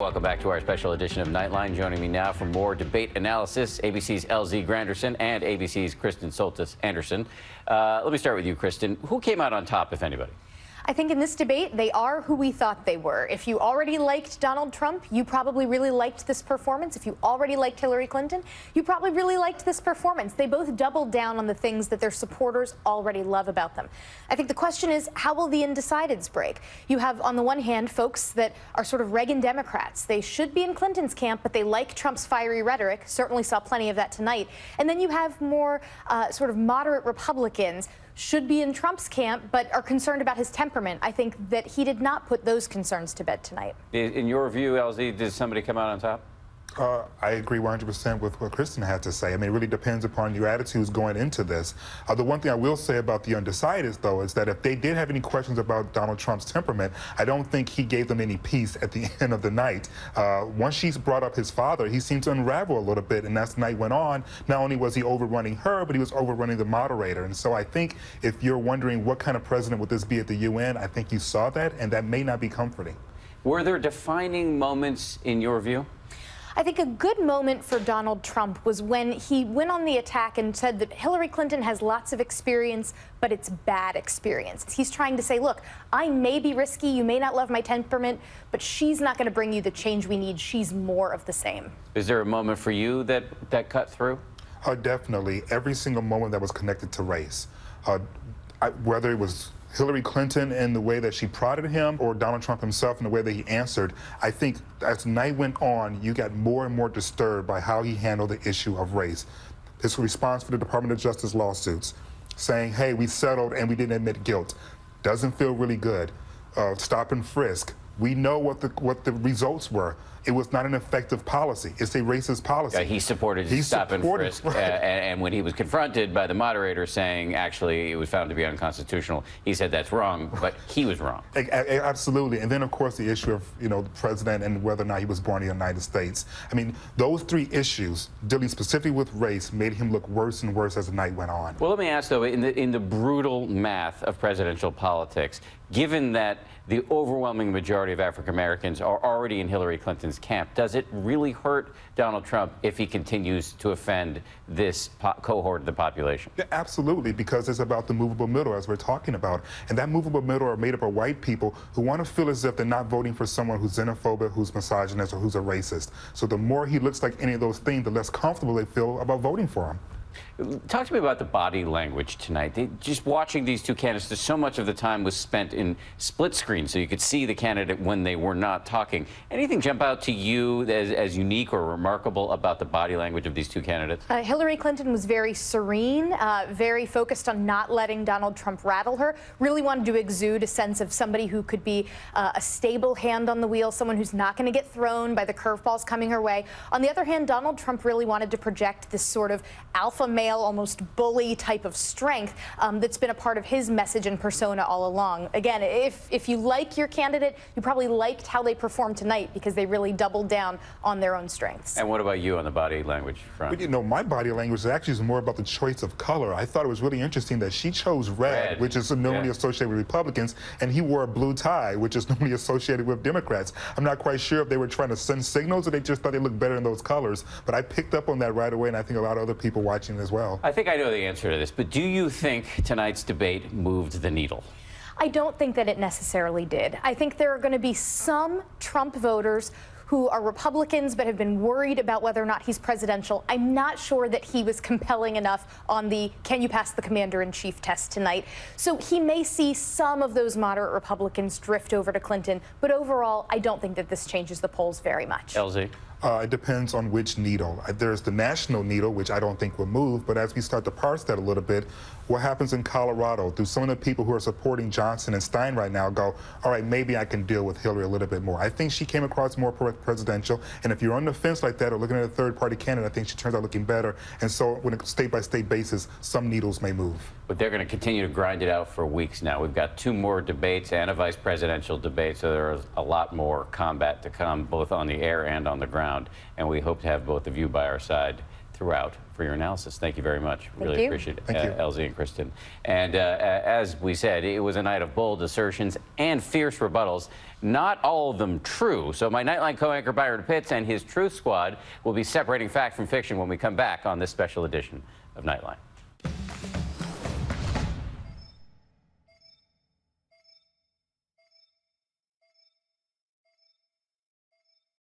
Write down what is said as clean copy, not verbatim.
Welcome back to our special edition of Nightline. Joining me now for more debate analysis, ABC's LZ Granderson and ABC's Kristen Soltis Anderson. Let me start with you, Kristen. Who came out on top, if anybody? I think in this debate, they are who we thought they were. If you already liked Donald Trump, you probably really liked this performance. If you already liked Hillary Clinton, you probably really liked this performance. They both doubled down on the things that their supporters already love about them. I think the question is, how will the undecideds break? You have, on the one hand, folks that are sort of Reagan Democrats. They should be in Clinton's camp, but they like Trump's fiery rhetoric. Certainly saw plenty of that tonight. And then you have more sort of moderate Republicans, should be in Trump's camp, but are concerned about his temperament. I think that he did not put those concerns to bed tonight. In your view, LZ, did somebody come out on top? I agree 100% with what Kristen had to say. I mean, it really depends upon your attitudes going into this. The one thing I will say about the undecideds, though, is that if they did have any questions about Donald Trump's temperament, I don't think he gave them any peace at the end of the night. Once she's brought up his father, he seemed to unravel a little bit, and as the night went on, not only was he overrunning her, but he was overrunning the moderator. And so I think if you're wondering what kind of president would this be at the UN, I think you saw that, and that may not be comforting. Were there defining moments in your view? I think a good moment for Donald Trump was when he went on the attack and said that Hillary Clinton has lots of experience, but it's bad experience. He's trying to say, look, I may be risky, you may not love my temperament, but she's not going to bring you the change we need. She's more of the same. Is there a moment for you that cut through? Definitely. Every single moment that was connected to race. Whether it was Hillary Clinton in the way that she prodded him or Donald Trump himself in the way that he answered, I think as the night went on, you got more and more disturbed by how he handled the issue of race. His response for the Department of Justice lawsuits, saying, hey, we settled and we didn't admit guilt, doesn't feel really good. Stop and frisk. We know what the results were. It was not an effective policy. It's a racist policy. He supported stop and frisk, right. And when he was confronted by the moderator saying, actually, it was found to be unconstitutional, he said that's wrong, but he was wrong. Absolutely. And then, of course, the issue of, the president and whether or not he was born in the United States. I mean, those three issues, dealing specifically with race, made him look worse and worse as the night went on. Well, let me ask, though, in the brutal math of presidential politics, given that the overwhelming majority of African Americans are already in Hillary Clinton's camp, does it really hurt Donald Trump if he continues to offend this cohort of the population? Yeah, absolutely, because it's about the movable middle, as we're talking about. And that movable middle are made up of white people who want to feel as if they're not voting for someone who's xenophobic, who's misogynist, or who's a racist. So the more he looks like any of those things, the less comfortable they feel about voting for him. Talk to me about the body language tonight. Just watching these two candidates, so much of the time was spent in split screen, so you could see the candidate when they were not talking. Anything jump out to you as unique or remarkable about the body language of these two candidates? Hillary Clinton was very serene, very focused on not letting Donald Trump rattle her, really wanted to exude a sense of somebody who could be a stable hand on the wheel, someone who's not going to get thrown by the curveballs coming her way. On the other hand, Donald Trump really wanted to project this sort of alpha male, almost bully type of strength that's been a part of his message and persona all along. Again, if you like your candidate, you probably liked how they performed tonight because they really doubled down on their own strengths. And what about you on the body language front? Well, my body language actually is more about the choice of color. I thought it was really interesting that she chose red. Which is normally associated with Republicans, and he wore a blue tie, which is normally associated with Democrats. I'm not quite sure if they were trying to send signals or they just thought they looked better in those colors, but I picked up on that right away, and I think a lot of other people watching as well. I think I know the answer to this, but do you think tonight's debate moved the needle? I don't think that it necessarily did. I think there are going to be some Trump voters who are Republicans but have been worried about whether or not he's presidential. I'm not sure that he was compelling enough on the can you pass the commander-in-chief test tonight. So he may see some of those moderate Republicans drift over to Clinton, but overall, I don't think that this changes the polls very much. LZ? It depends on which needle. There's the national needle, which I don't think will move, but as we start to parse that a little bit, what happens in Colorado? Do some of the people who are supporting Johnson and Stein right now go, all right, maybe I can deal with Hillary a little bit more? I think she came across more presidential, and if you're on the fence like that or looking at a third-party candidate, I think she turns out looking better, and so on a state-by-state basis, some needles may move. But they're going to continue to grind it out for weeks now. We've got 2 more debates and a vice presidential debate, so there's a lot more combat to come, both on the air and on the ground, and we hope to have both of you by our side throughout for your analysis. Thank you very much. Really appreciate it, Thank you. Elsie and Kristen. And as we said, it was a night of bold assertions and fierce rebuttals. Not all of them true. So my Nightline co-anchor Byron Pitts and his Truth Squad will be separating fact from fiction when we come back on this special edition of Nightline.